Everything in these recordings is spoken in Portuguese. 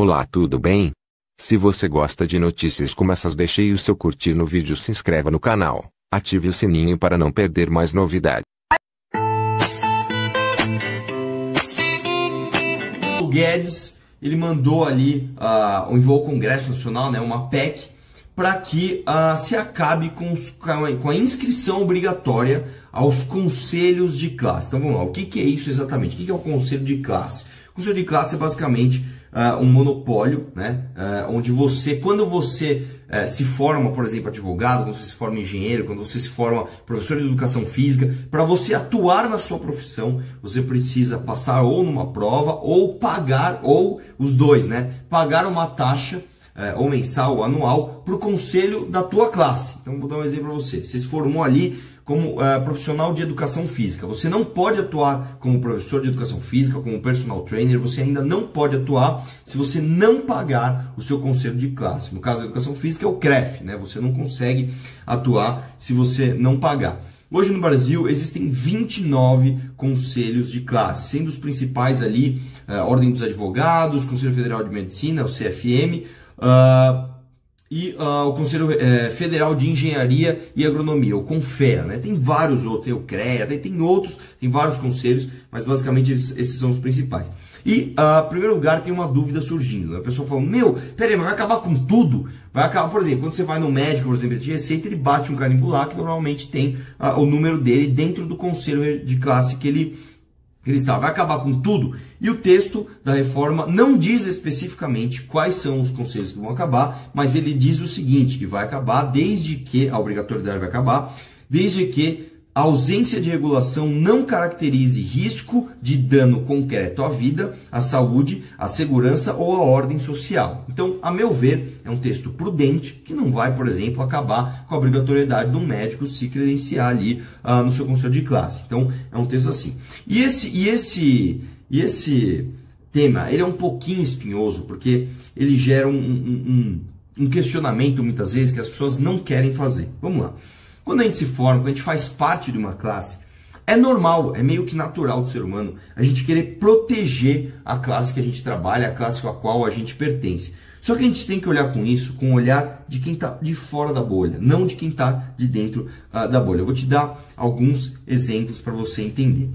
Olá, tudo bem? Se você gosta de notícias como essas, deixe aí o seu curtir no vídeo, se inscreva no canal, ative o sininho para não perder mais novidades. O Guedes, ele mandou ali, enviou ao Congresso Nacional, né, uma PEC, para que se acabe com a inscrição obrigatória aos conselhos de classe. Então vamos lá, o que é isso exatamente? O que é o conselho de classe? O conselho de classe é basicamente um monopólio, né, onde quando você se forma, por exemplo, advogado, quando você se forma engenheiro, quando você se forma professor de educação física, para você atuar na sua profissão, você precisa passar ou numa prova ou pagar, ou os dois, né, pagar uma taxa ou mensal ou anual para o conselho da tua classe. Então vou dar um exemplo para você. Você se formou ali como profissional de educação física. Você não pode atuar como professor de educação física, como personal trainer, você ainda não pode atuar se você não pagar o seu conselho de classe. No caso da educação física é o CREF, né? Você não consegue atuar se você não pagar. Hoje no Brasil existem 29 conselhos de classe, sendo os principais ali Ordem dos Advogados, Conselho Federal de Medicina, o CFM, e o Conselho Federal de Engenharia e Agronomia, o CONFEA, né? Tem vários outros, tem o CREA, tem outros, tem vários conselhos, mas basicamente esses são os principais. E, em primeiro lugar, tem uma dúvida surgindo, né? A pessoa fala, peraí, mas vai acabar com tudo? Vai acabar, por exemplo, quando você vai no médico, por exemplo, de receita, ele bate um carimbo lá que normalmente tem o número dele dentro do conselho de classe que ele está. Vai acabar com tudo? E o texto da reforma não diz especificamente quais são os conselhos que vão acabar, mas ele diz o seguinte, que vai acabar desde que, a obrigatoriedade vai acabar, desde que a ausência de regulação não caracterize risco de dano concreto à vida, à saúde, à segurança ou à ordem social. Então, a meu ver, é um texto prudente que não vai, por exemplo, acabar com a obrigatoriedade do médico se credenciar ali no seu conselho de classe. Então, é um texto assim. E esse tema, ele é um pouquinho espinhoso, porque ele gera um questionamento, muitas vezes, que as pessoas não querem fazer. Vamos lá. Quando a gente se forma, quando a gente faz parte de uma classe, é normal, é meio que natural do ser humano a gente querer proteger a classe que a gente trabalha, a classe com a qual a gente pertence. Só que a gente tem que olhar com isso, com o olhar de quem está de fora da bolha, não de quem está de dentro da bolha. Eu vou te dar alguns exemplos para você entender.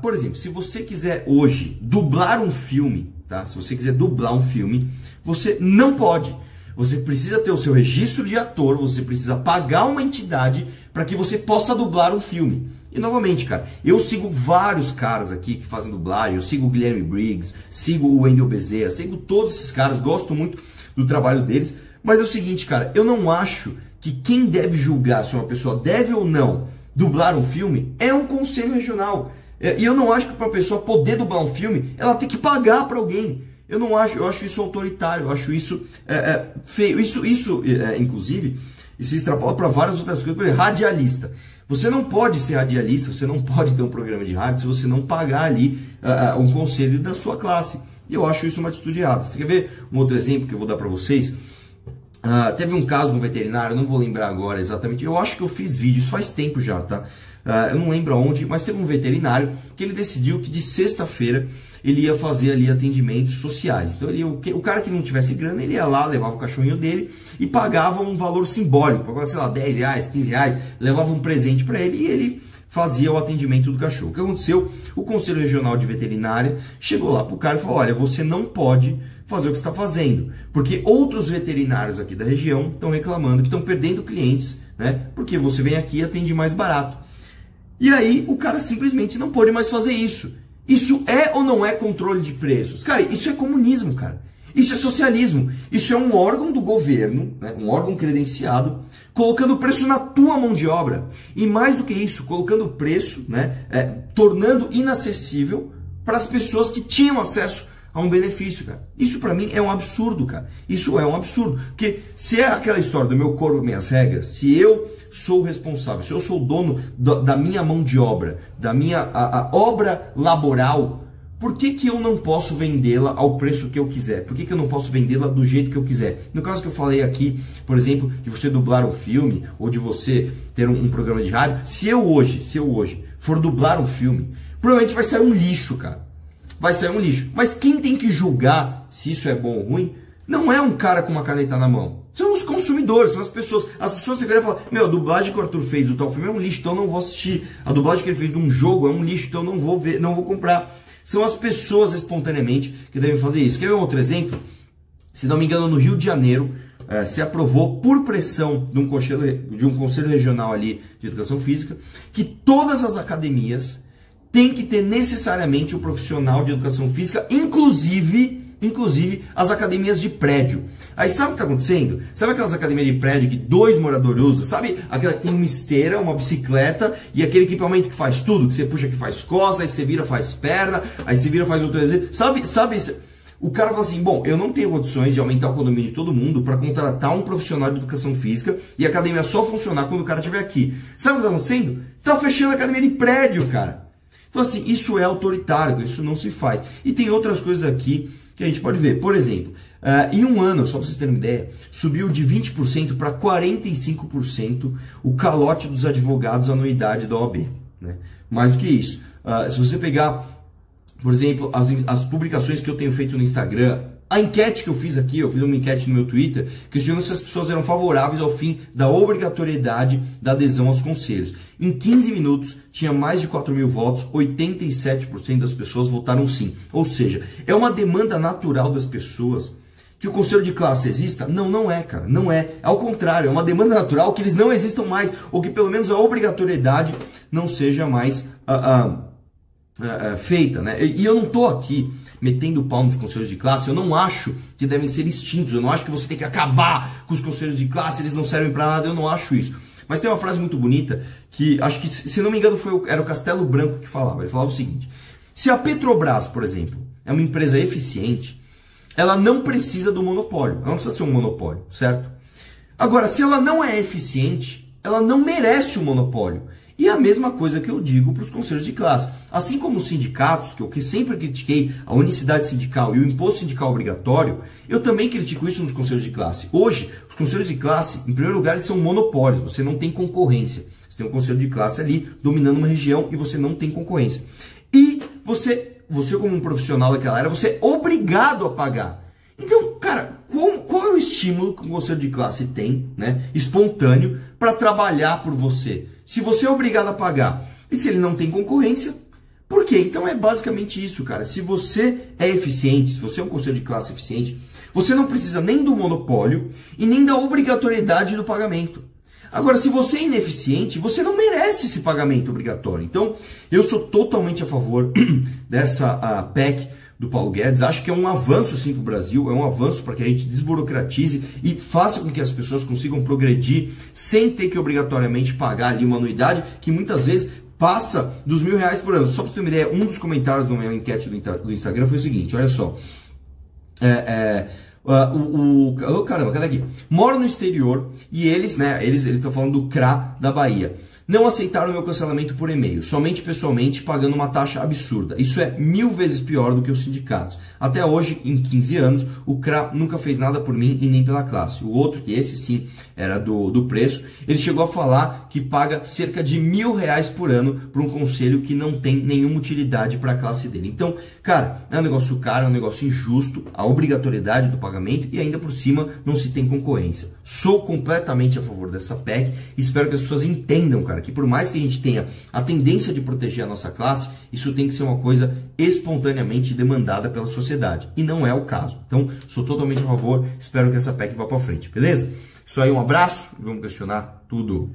Por exemplo, se você quiser hoje dublar um filme, tá? Se você quiser dublar um filme, você não pode. Você precisa ter o seu registro de ator, você precisa pagar uma entidade para que você possa dublar um filme. E novamente, cara, eu sigo vários caras aqui que fazem dublagem, eu sigo o Guilherme Briggs, sigo o Wendel Bezerra, sigo todos esses caras, gosto muito do trabalho deles, mas é o seguinte, cara, eu não acho que quem deve julgar se uma pessoa deve ou não dublar um filme é um conselho regional. E eu não acho que para a pessoa poder dublar um filme, ela tem que pagar para alguém. Eu acho isso autoritário, eu acho isso feio. Isso inclusive, se extrapola para várias outras coisas. Por exemplo, radialista. Você não pode ser radialista, você não pode ter um programa de rádio se você não pagar ali um conselho da sua classe. E eu acho isso uma atitude errada. Você quer ver um outro exemplo que eu vou dar para vocês? Teve um caso no veterinário, eu não vou lembrar agora exatamente, eu acho que eu fiz vídeo, isso faz tempo já, tá? Eu não lembro aonde, mas teve um veterinário que ele decidiu que de sexta-feira ele ia fazer ali atendimentos sociais. Então o cara que não tivesse grana, ele ia lá, levava o cachorrinho dele e pagava um valor simbólico, pagava, sei lá, 10 reais, 15 reais, levava um presente para ele e ele fazia o atendimento do cachorro. O que aconteceu? O Conselho Regional de Veterinária chegou lá pro cara e falou, olha, você não pode fazer o que está fazendo, porque outros veterinários aqui da região estão reclamando que estão perdendo clientes, né? Porque você vem aqui e atende mais barato. E aí o cara simplesmente não pode mais fazer isso. Isso é ou não é controle de preços? Cara, isso é comunismo, cara. Isso é socialismo. Isso é um órgão do governo, né, um órgão credenciado, colocando preço na tua mão de obra. E mais do que isso, colocando preço, né, tornando inacessível para as pessoas que tinham acesso a um benefício, cara. Isso para mim é um absurdo, cara. Isso é um absurdo. Porque se é aquela história do meu corpo, minhas regras, se eu sou o responsável, se eu sou o dono da minha mão de obra, da minha a obra laboral, por que eu não posso vendê-la ao preço que eu quiser? Por que eu não posso vendê-la do jeito que eu quiser? No caso que eu falei aqui, por exemplo, de você dublar um filme ou de você ter um programa de rádio, se eu hoje for dublar um filme, provavelmente vai sair um lixo, cara. vai sair um lixo. Mas quem tem que julgar se isso é bom ou ruim não é um cara com uma caneta na mão. São os consumidores, são as pessoas. As pessoas que querem falar, meu, a dublagem que o Arthur fez do tal filme é um lixo, então eu não vou assistir. A dublagem que ele fez de um jogo é um lixo, então eu não vou ver, não vou comprar. São as pessoas espontaneamente que devem fazer isso. Quer ver um outro exemplo? Se não me engano, no Rio de Janeiro, se aprovou por pressão de um conselho regional ali de educação física, que todas as academias têm que ter necessariamente um profissional de educação física, inclusive as academias de prédio. Aí sabe o que está acontecendo? Sabe aquelas academias de prédio que 2 moradores usam? Sabe aquela que tem uma esteira, uma bicicleta e aquele equipamento que faz tudo? Que você puxa que faz costas, aí você vira faz perna, aí você vira faz outro exercício. Sabe o cara fala assim, bom, eu não tenho condições de aumentar o condomínio de todo mundo para contratar um profissional de educação física e a academia só funcionar quando o cara estiver aqui. Sabe o que está acontecendo? Está fechando a academia de prédio, cara. Então assim, isso é autoritário, isso não se faz. E tem outras coisas aqui que a gente pode ver. Por exemplo, em um ano, só para vocês terem uma ideia, subiu de 20% para 45% o calote dos advogados anuidade da OAB. Né? Mais do que isso. Se você pegar, por exemplo, as publicações que eu tenho feito no Instagram, a enquete que eu fiz aqui, eu fiz uma enquete no meu Twitter, questionando se as pessoas eram favoráveis ao fim da obrigatoriedade da adesão aos conselhos. Em 15 minutos, tinha mais de 4 mil votos, 87% das pessoas votaram sim. Ou seja, é uma demanda natural das pessoas que o conselho de classe exista? Não, não é, cara, não é. Ao contrário, é uma demanda natural que eles não existam mais, ou que pelo menos a obrigatoriedade não seja mais feita, né? E eu não estou aqui metendo pau nos conselhos de classe, eu não acho que devem ser extintos, eu não acho que você tem que acabar com os conselhos de classe, eles não servem para nada, eu não acho isso. Mas tem uma frase muito bonita, que acho que, se não me engano, era o Castelo Branco que falava. Ele falava o seguinte, se a Petrobras, por exemplo, é uma empresa eficiente, ela não precisa do monopólio, ela não precisa ser um monopólio, certo? Agora, se ela não é eficiente, ela não merece um monopólio. E a mesma coisa que eu digo para os conselhos de classe. Assim como os sindicatos, que eu sempre critiquei a unicidade sindical e o imposto sindical obrigatório, eu também critico isso nos conselhos de classe. Hoje, os conselhos de classe, em primeiro lugar, eles são monopólios, você não tem concorrência. Você tem um conselho de classe ali dominando uma região e você não tem concorrência. E você como um profissional daquela área, você é obrigado a pagar. Então, cara, qual é o estímulo que o conselho de classe tem, né, espontâneo, para trabalhar por você? Se você é obrigado a pagar e se ele não tem concorrência, por quê? Então é basicamente isso, cara. Se você é eficiente, se você é um conselho de classe eficiente, você não precisa nem do monopólio e nem da obrigatoriedade do pagamento. Agora, se você é ineficiente, você não merece esse pagamento obrigatório. Então, eu sou totalmente a favor dessa PEC do Paulo Guedes. Acho que é um avanço sim para o Brasil, é um avanço para que a gente desburocratize e faça com que as pessoas consigam progredir sem ter que obrigatoriamente pagar ali uma anuidade que muitas vezes passa dos R$1.000 por ano. Só para você ter uma ideia, um dos comentários na minha enquete do Instagram foi o seguinte, olha só. Caramba, cadê aqui? Moro no exterior e eles estão falando do CRA da Bahia. Não aceitaram meu cancelamento por e-mail, somente pessoalmente, pagando uma taxa absurda. Isso é 1000 vezes pior do que os sindicatos. Até hoje, em 15 anos, o CRA nunca fez nada por mim e nem pela classe. O outro, que esse sim era do preço, ele chegou a falar que paga cerca de R$1.000 por ano para um conselho que não tem nenhuma utilidade para a classe dele. Então, cara, é um negócio caro, é um negócio injusto, a obrigatoriedade do pagamento e ainda por cima não se tem concorrência. Sou completamente a favor dessa PEC e espero que as pessoas entendam, cara, que por mais que a gente tenha a tendência de proteger a nossa classe, isso tem que ser uma coisa espontaneamente demandada pela sociedade. E não é o caso. Então, sou totalmente a favor, espero que essa PEC vá para frente, beleza? Isso aí, um abraço e vamos questionar tudo.